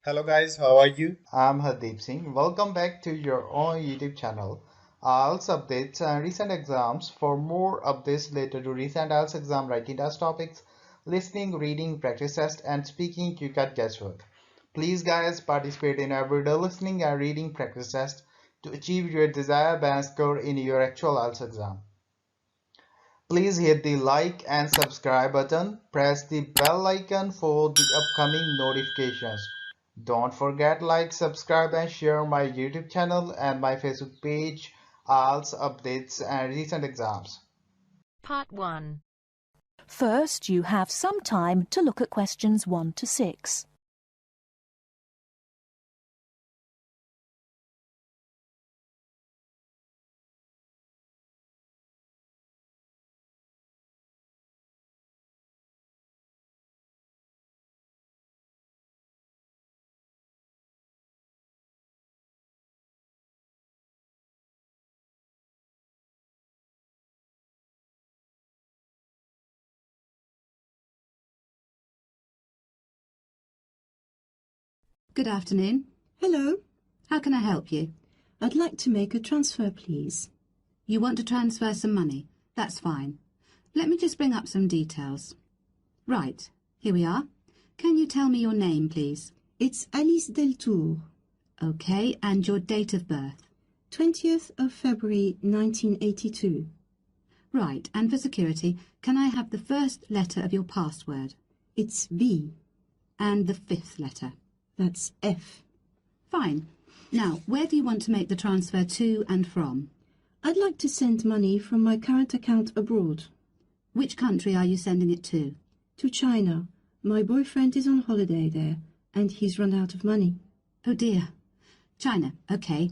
Hello guys, how are you? I'm Hardeep Singh. Welcome back to your own YouTube channel. IELTS updates and recent exams. For more updates related to recent IELTS exam writing test topics, listening, reading, practice test, and speaking, you got guesswork. Please guys participate in everyday listening and reading practice test to achieve your desired band score in your actual IELTS exam. Please hit the like and subscribe button. Press the bell icon for the upcoming notifications. Don't forget like, subscribe and share my YouTube channel and my Facebook page, IELTS updates and recent exams. Part 1. First, you have some time to look at questions 1 to 6. Good afternoon. Hello. How can I help you? I'd like to make a transfer, please. You want to transfer some money? That's fine. Let me just bring up some details. Right, here we are. Can you tell me your name, please? It's Alice Deltour. Okay, and your date of birth? 20th of February 1982. Right, and for security, can I have the first letter of your password? It's B. And the fifth letter? That's F. Fine. Now, where do you want to make the transfer to and from? I'd like to send money from my current account abroad. Which country are you sending it to? To China. My boyfriend is on holiday there, and he's run out of money. Oh dear. China, okay.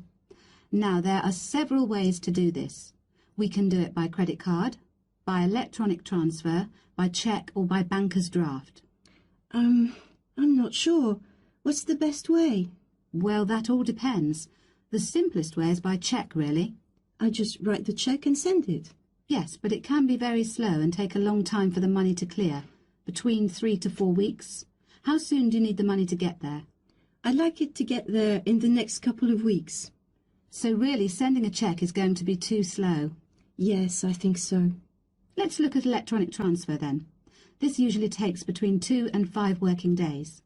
Now, there are several ways to do this. We can do it by credit card, by electronic transfer, by cheque or by banker's draft. I'm not sure. What's the best way? Well, that all depends. The simplest way is by cheque, really. I just write the cheque and send it. Yes, but it can be very slow and take a long time for the money to clear, between 3 to 4 weeks. How soon do you need the money to get there? I'd like it to get there in the next couple of weeks. So really, sending a cheque is going to be too slow? Yes, I think so. Let's look at electronic transfer then. This usually takes between 2 and 5 working days.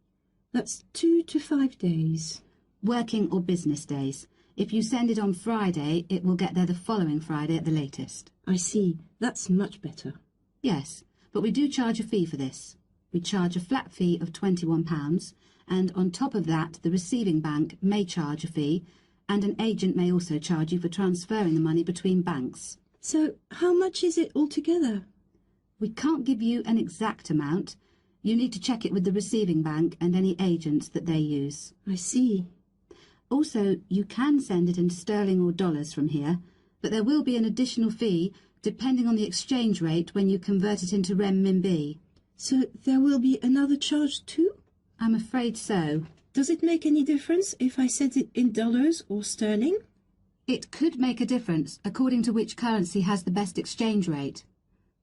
That's 2 to 5 days. Working or business days. If you send it on Friday, it will get there the following Friday at the latest. I see. That's much better. Yes, but we do charge a fee for this. We charge a flat fee of £21, and on top of that, the receiving bank may charge a fee, and an agent may also charge you for transferring the money between banks. So, how much is it altogether? We can't give you an exact amount. You need to check it with the receiving bank and any agents that they use. I see. Also, you can send it in sterling or dollars from here, but there will be an additional fee depending on the exchange rate when you convert it into renminbi. So there will be another charge too? I'm afraid so. Does it make any difference if I send it in dollars or sterling? It could make a difference according to which currency has the best exchange rate.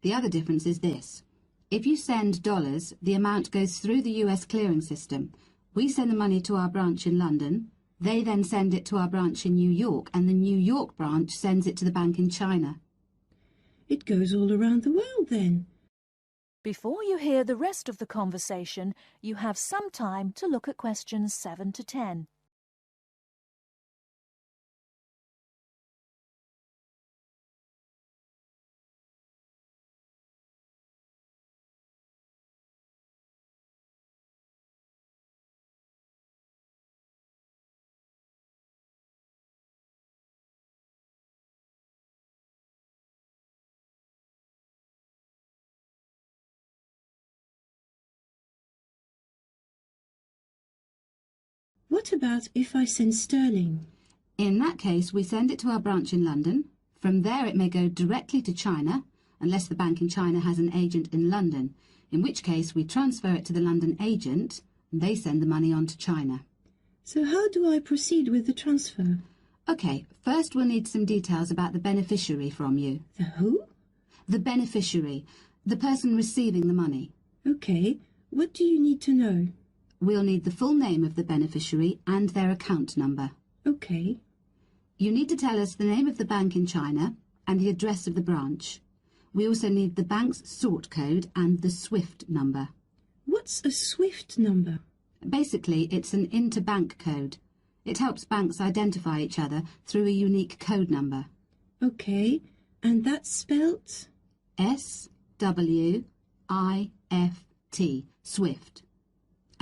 The other difference is this. If you send dollars, the amount goes through the US clearing system. We send the money to our branch in London. They then send it to our branch in New York, and the New York branch sends it to the bank in China. It goes all around the world then. Before you hear the rest of the conversation, you have some time to look at questions 7 to 10. What about if I send sterling? In that case, we send it to our branch in London. From there, it may go directly to China, unless the bank in China has an agent in London, in which case we transfer it to the London agent, and they send the money on to China. So how do I proceed with the transfer? OK, first we'll need some details about the beneficiary from you. The who? The beneficiary, the person receiving the money. OK, what do you need to know? We'll need the full name of the beneficiary and their account number. OK. You need to tell us the name of the bank in China and the address of the branch. We also need the bank's sort code and the SWIFT number. What's a SWIFT number? Basically, it's an interbank code. It helps banks identify each other through a unique code number. OK, and that's spelt? SWIFT, SWIFT.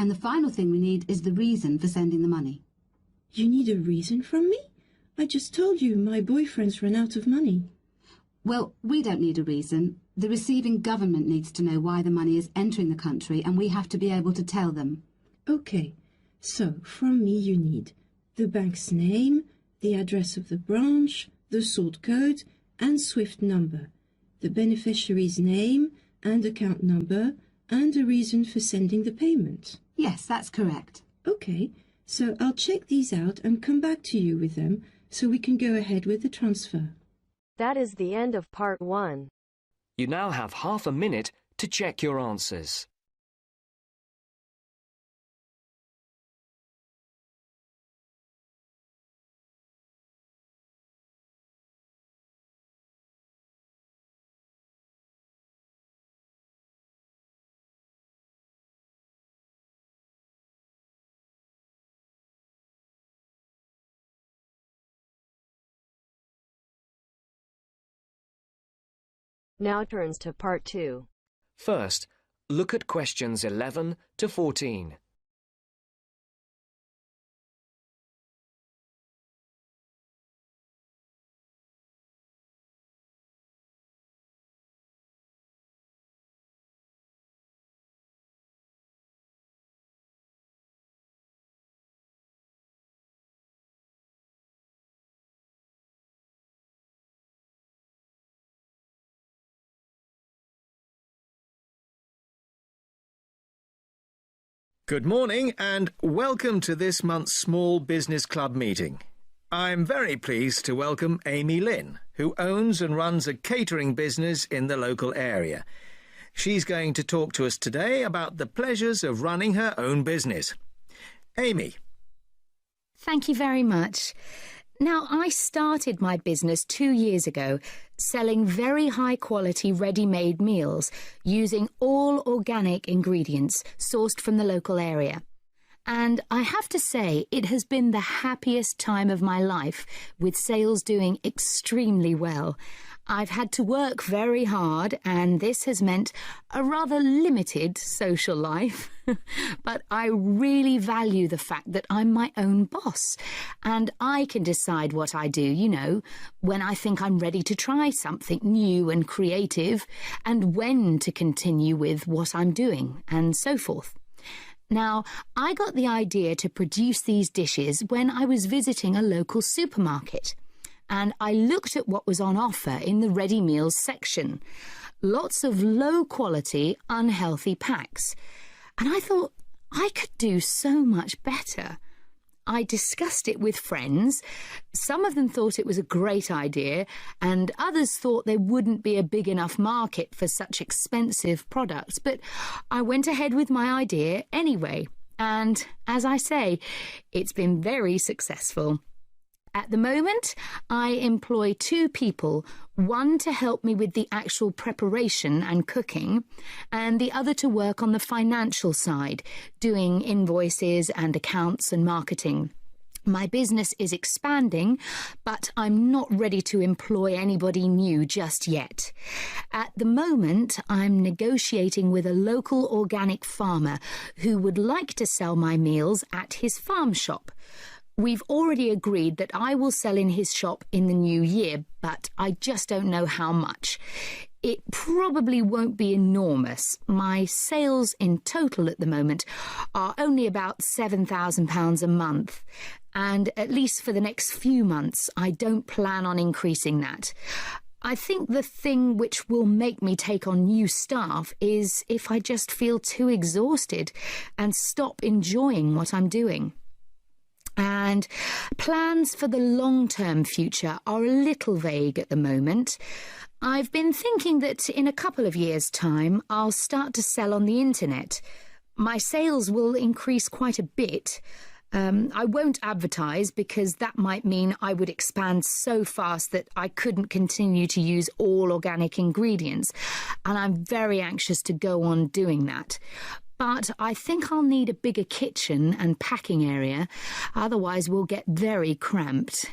And the final thing we need is the reason for sending the money. You need a reason from me? I just told you my boyfriend's run out of money. Well, we don't need a reason. The receiving government needs to know why the money is entering the country, and we have to be able to tell them. OK, so from me you need the bank's name, the address of the branch, the sort code and SWIFT number, the beneficiary's name and account number, and a reason for sending the payment. Yes, that's correct. OK, so I'll check these out and come back to you with them so we can go ahead with the transfer. That is the end of part 1. You now have half a minute to check your answers. Now turns to part 2. First, look at questions 11 to 14. Good morning and welcome to this month's Small Business Club meeting. I'm very pleased to welcome Amy Lynn, who owns and runs a catering business in the local area. She's going to talk to us today about the pleasures of running her own business. Amy. Thank you very much. Now, I started my business 2 years ago, selling very high-quality ready-made meals using all organic ingredients sourced from the local area. And I have to say, it has been the happiest time of my life, with sales doing extremely well. I've had to work very hard, and this has meant a rather limited social life. But I really value the fact that I'm my own boss, and I can decide what I do, you know, when I think I'm ready to try something new and creative, and when to continue with what I'm doing, and so forth. Now, I got the idea to produce these dishes when I was visiting a local supermarket, and I looked at what was on offer in the ready meals section. Lots of low-quality, unhealthy packs. And I thought, I could do so much better. I discussed it with friends. Some of them thought it was a great idea, and others thought there wouldn't be a big enough market for such expensive products. But I went ahead with my idea anyway. And as I say, it's been very successful. At the moment, I employ 2 people, one to help me with the actual preparation and cooking, and the other to work on the financial side, doing invoices and accounts and marketing. My business is expanding, but I'm not ready to employ anybody new just yet. At the moment, I'm negotiating with a local organic farmer who would like to sell my meals at his farm shop. We've already agreed that I will sell in his shop in the new year, but I just don't know how much. It probably won't be enormous. My sales in total at the moment are only about £7,000 a month, and at least for the next few months, I don't plan on increasing that. I think the thing which will make me take on new staff is if I just feel too exhausted and stop enjoying what I'm doing. And plans for the long-term future are a little vague at the moment. I've been thinking that in a couple of years' time, I'll start to sell on the internet. My sales will increase quite a bit. I won't advertise because that might mean I would expand so fast that I couldn't continue to use all organic ingredients, and I'm very anxious to go on doing that. But I think I'll need a bigger kitchen and packing area, otherwise we'll get very cramped.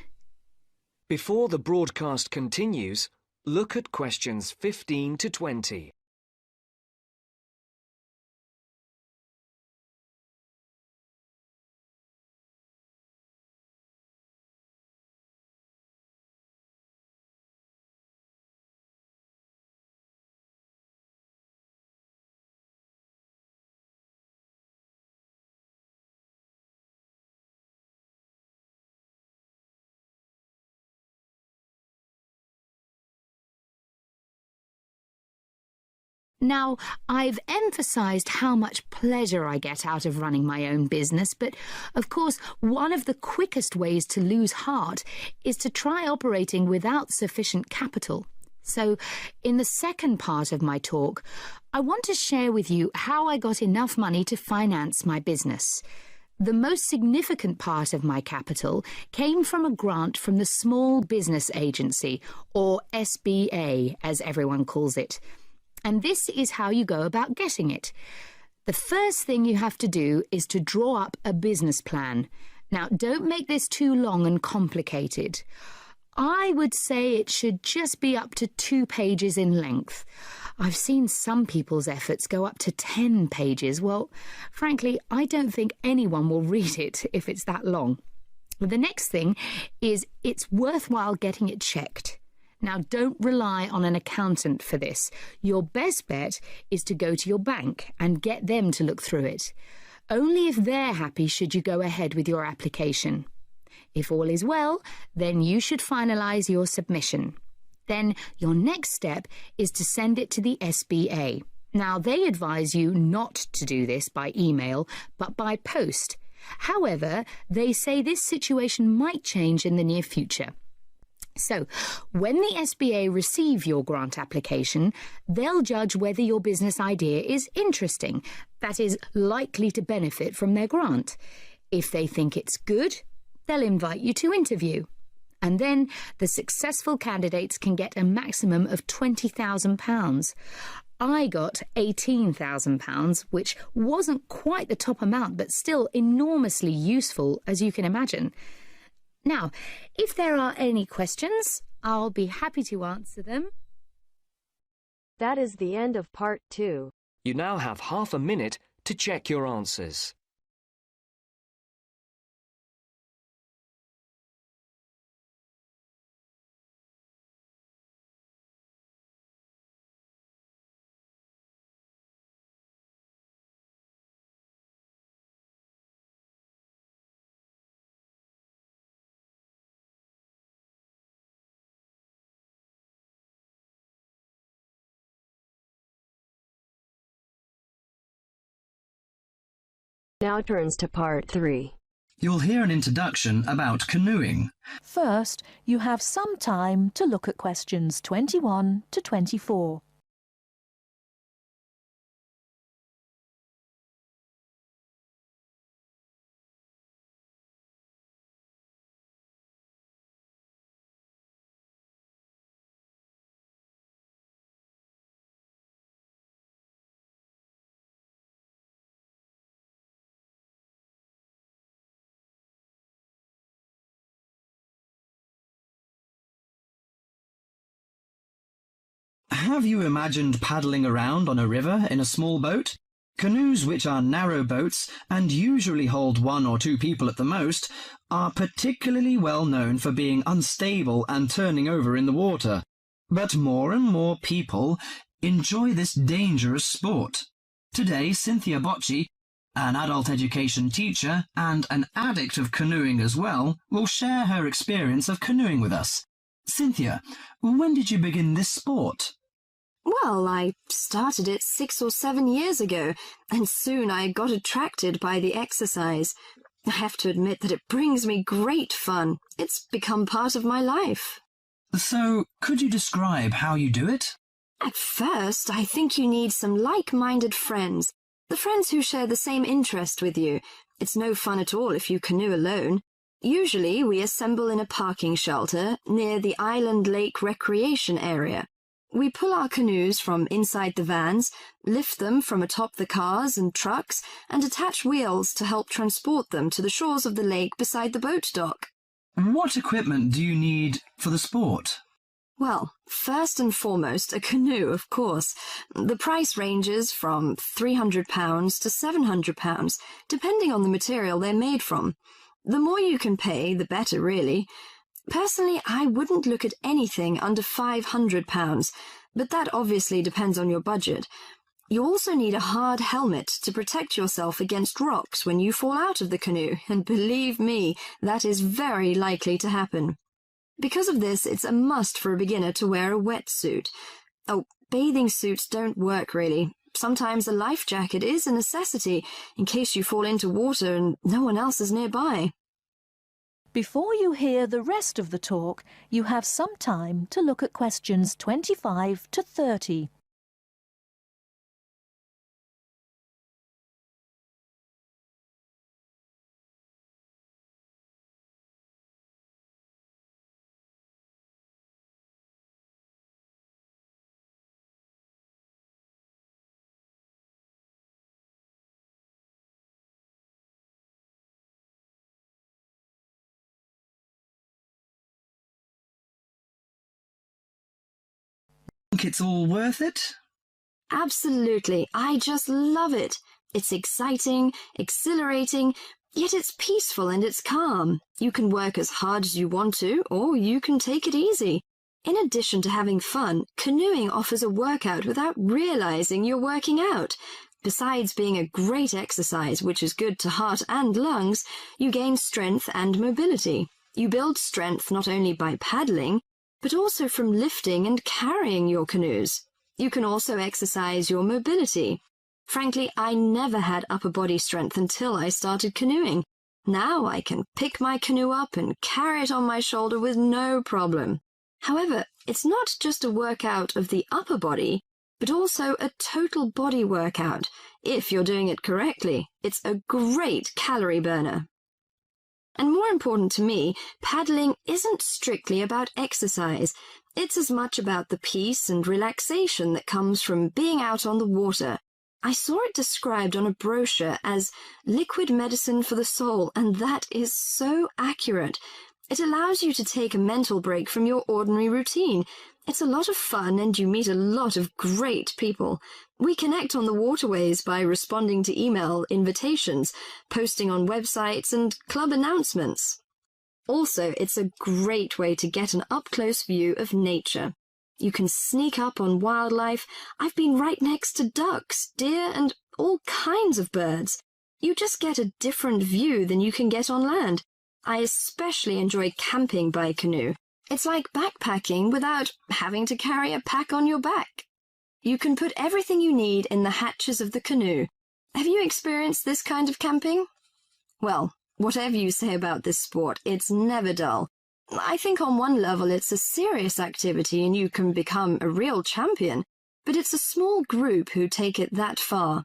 Before the broadcast continues, look at questions 15 to 20. Now, I've emphasised how much pleasure I get out of running my own business, but of course, one of the quickest ways to lose heart is to try operating without sufficient capital. So, in the second part of my talk, I want to share with you how I got enough money to finance my business. The most significant part of my capital came from a grant from the Small Business Agency, or SBA, as everyone calls it. And this is how you go about getting it. The first thing you have to do is to draw up a business plan. Now, don't make this too long and complicated. I would say it should just be up to 2 pages in length. I've seen some people's efforts go up to 10 pages. Well, frankly, I don't think anyone will read it if it's that long. The next thing is it's worthwhile getting it checked. Now, don't rely on an accountant for this. Your best bet is to go to your bank and get them to look through it. Only if they're happy should you go ahead with your application. If all is well, then you should finalise your submission. Then your next step is to send it to the SBA. Now, they advise you not to do this by email, but by post. However, they say this situation might change in the near future. So, when the SBA receive your grant application, they'll judge whether your business idea is interesting, that is, likely to benefit from their grant. If they think it's good, they'll invite you to interview. And then the successful candidates can get a maximum of £20,000. I got £18,000, which wasn't quite the top amount, but still enormously useful, as you can imagine. Now, if there are any questions, I'll be happy to answer them. That is the end of part 2. You now have half a minute to check your answers. Now turns to part 3. You'll hear an introduction about canoeing. First, you have some time to look at questions 21 to 24. Have you imagined paddling around on a river in a small boat? Canoes, which are narrow boats and usually hold 1 or 2 people at the most, are particularly well known for being unstable and turning over in the water. But more and more people enjoy this dangerous sport. Today, Cynthia Bocci, an adult education teacher and an addict of canoeing as well, will share her experience of canoeing with us. Cynthia, when did you begin this sport? Well, I started it 6 or 7 years ago, and soon I got attracted by the exercise. I have to admit that it brings me great fun. It's become part of my life. So, could you describe how you do it? At first, I think you need some like-minded friends. the friends who share the same interest with you. It's no fun at all if you canoe alone. Usually we assemble in a parking shelter near the Island Lake Recreation Area. We pull our canoes from inside the vans, lift them from atop the cars and trucks, and attach wheels to help transport them to the shores of the lake beside the boat dock. What equipment do you need for the sport? Well, first and foremost, a canoe, of course. The price ranges from £300 to £700, depending on the material they're made from. The more you can pay, the better, really. Personally, I wouldn't look at anything under £500, but that obviously depends on your budget. You also need a hard helmet to protect yourself against rocks when you fall out of the canoe, and believe me, that is very likely to happen. Because of this, it's a must for a beginner to wear a wetsuit. Oh, bathing suits don't work really. Sometimes a life jacket is a necessity in case you fall into water and no one else is nearby. Before you hear the rest of the talk, you have some time to look at questions 25 to 30. Think it's all worth it? Absolutely, I just love it. It's exciting, exhilarating, yet it's peaceful and it's calm. You can work as hard as you want to, or you can take it easy. In addition to having fun, canoeing offers a workout without realizing you're working out. Besides being a great exercise, which is good to heart and lungs, you gain strength and mobility. You build strength not only by paddling, but also from lifting and carrying your canoes. You can also exercise your mobility. Frankly, I never had upper body strength until I started canoeing. Now I can pick my canoe up and carry it on my shoulder with no problem. However, it's not just a workout of the upper body, but also a total body workout. If you're doing it correctly, it's a great calorie burner. And more important to me, paddling isn't strictly about exercise. It's as much about the peace and relaxation that comes from being out on the water. I saw it described on a brochure as liquid medicine for the soul, and that is so accurate. It allows you to take a mental break from your ordinary routine. It's a lot of fun and you meet a lot of great people. We connect on the waterways by responding to email invitations, posting on websites and club announcements. Also, it's a great way to get an up-close view of nature. You can sneak up on wildlife. I've been right next to ducks, deer, and all kinds of birds. You just get a different view than you can get on land. I especially enjoy camping by canoe. It's like backpacking without having to carry a pack on your back. You can put everything you need in the hatches of the canoe. Have you experienced this kind of camping? Well, whatever you say about this sport, it's never dull. I think on one level it's a serious activity and you can become a real champion, but it's a small group who take it that far.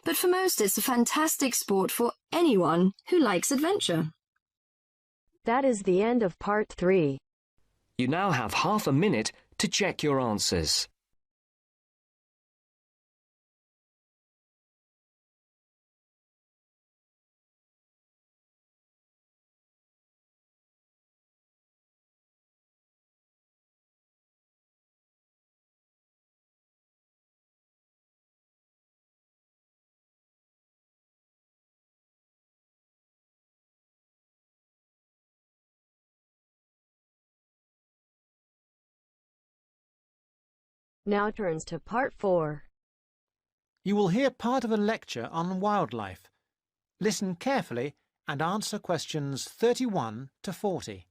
But for most, it's a fantastic sport for anyone who likes adventure. That is the end of part 3. You now have half a minute to check your answers. Now turns to part 4. You will hear part of a lecture on wildlife. Listen carefully and answer questions 31 to 40.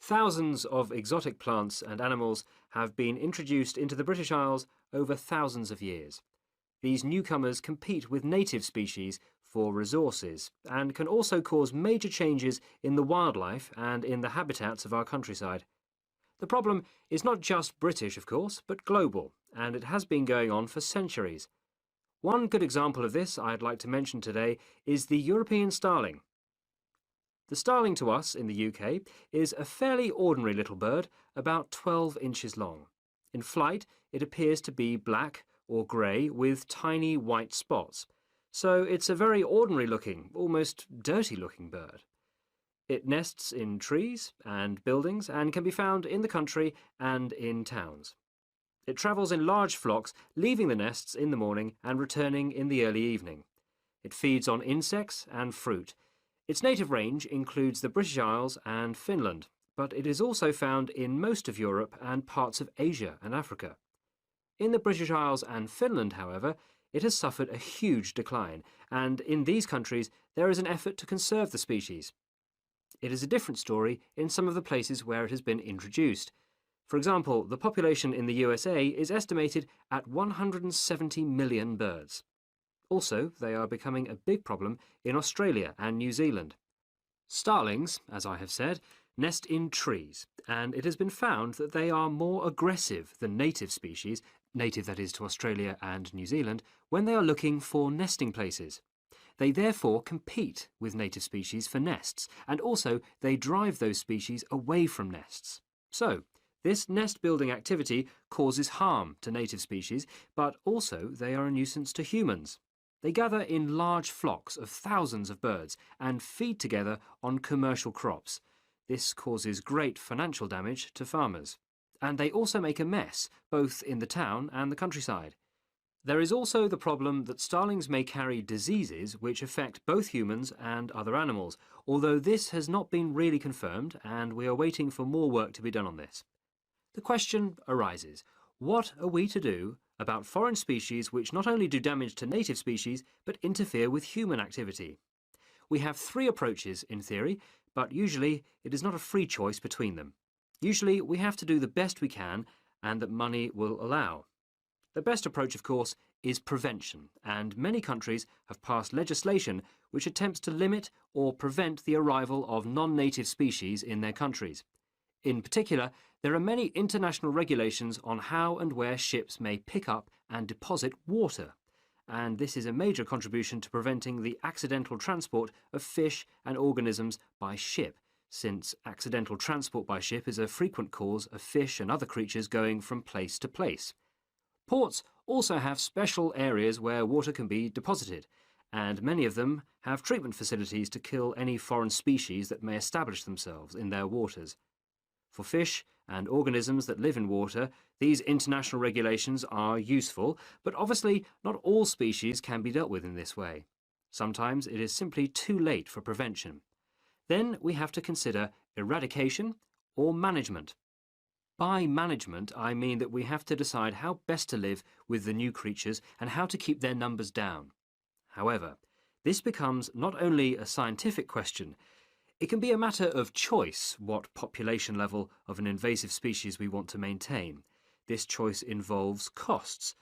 Thousands of exotic plants and animals have been introduced into the British Isles over thousands of years. These newcomers compete with native species for resources and can also cause major changes in the wildlife and in the habitats of our countryside. The problem is not just British, of course, but global, and it has been going on for centuries. One good example of this I'd like to mention today is the European starling. The starling to us in the UK is a fairly ordinary little bird, about 12 inches long. In flight, it appears to be black or grey with tiny white spots. So it's a very ordinary looking, almost dirty looking bird. It nests in trees and buildings and can be found in the country and in towns. It travels in large flocks, leaving the nests in the morning and returning in the early evening. It feeds on insects and fruit. Its native range includes the British Isles and Finland, but it is also found in most of Europe and parts of Asia and Africa. In the British Isles and Finland, however, it has suffered a huge decline, and in these countries there is an effort to conserve the species. It is a different story in some of the places where it has been introduced. For example, the population in the USA is estimated at 170 million birds. Also, they are becoming a big problem in Australia and New Zealand. Starlings, as I have said, nest in trees, and it has been found that they are more aggressive than native species, native that is to Australia and New Zealand, when they are looking for nesting places. They therefore compete with native species for nests, and also they drive those species away from nests. So, this nest-building activity causes harm to native species, but also they are a nuisance to humans. They gather in large flocks of thousands of birds and feed together on commercial crops. This causes great financial damage to farmers. And they also make a mess, both in the town and the countryside. There is also the problem that starlings may carry diseases which affect both humans and other animals, although this has not been really confirmed and we are waiting for more work to be done on this. The question arises, what are we to do about foreign species which not only do damage to native species but interfere with human activity? We have three approaches in theory, but usually it is not a free choice between them. Usually we have to do the best we can and that money will allow. The best approach, of course, is prevention, and many countries have passed legislation which attempts to limit or prevent the arrival of non-native species in their countries. In particular, there are many international regulations on how and where ships may pick up and deposit water, and this is a major contribution to preventing the accidental transport of fish and organisms by ship, since accidental transport by ship is a frequent cause of fish and other creatures going from place to place. Ports also have special areas where water can be deposited, and many of them have treatment facilities to kill any foreign species that may establish themselves in their waters. For fish and organisms that live in water, these international regulations are useful, but obviously not all species can be dealt with in this way. Sometimes it is simply too late for prevention. Then we have to consider eradication or management. By management, I mean that we have to decide how best to live with the new creatures and how to keep their numbers down. However, this becomes not only a scientific question, it can be a matter of choice what population level of an invasive species we want to maintain. This choice involves costs.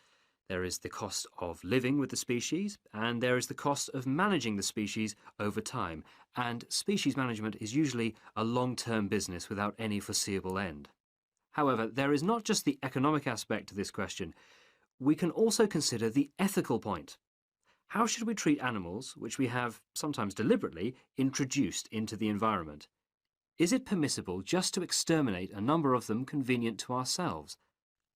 There is the cost of living with the species, and there is the cost of managing the species over time, and species management is usually a long-term business without any foreseeable end. However, there is not just the economic aspect to this question. We can also consider the ethical point. How should we treat animals which we have, sometimes deliberately, introduced into the environment? Is it permissible just to exterminate a number of them convenient to ourselves?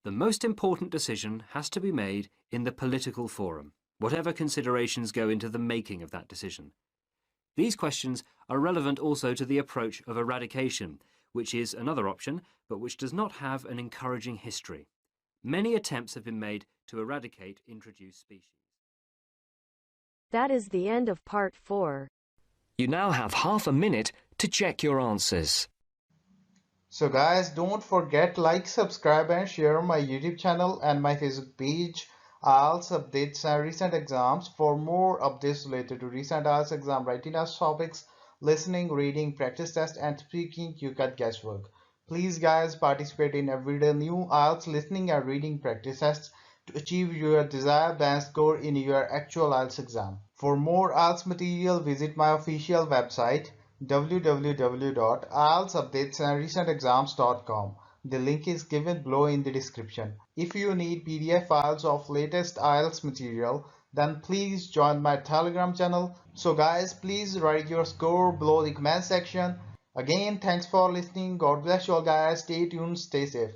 The most important decision has to be made in the political forum, whatever considerations go into the making of that decision. These questions are relevant also to the approach of eradication, which is another option, but which does not have an encouraging history. Many attempts have been made to eradicate introduced species. That is the end of part 4. You now have half a minute to check your answers. So guys, don't forget like, subscribe and share my YouTube channel and my Facebook page, IELTS updates and recent exams. For more updates related to recent IELTS exam writing test topics, listening, reading, practice test, and speaking you cut guesswork. Please guys participate in everyday new IELTS listening and reading practice tests to achieve your desired band score in your actual IELTS exam. For more IELTS material, visit my official website www.ieltsupdatesandrecentexams.com. The link is given below in the description. If you need PDF files of latest IELTS material, then please join my Telegram channel. So guys, please write your score below the comment section. Again, thanks for listening. God bless you all guys. Stay tuned, stay safe.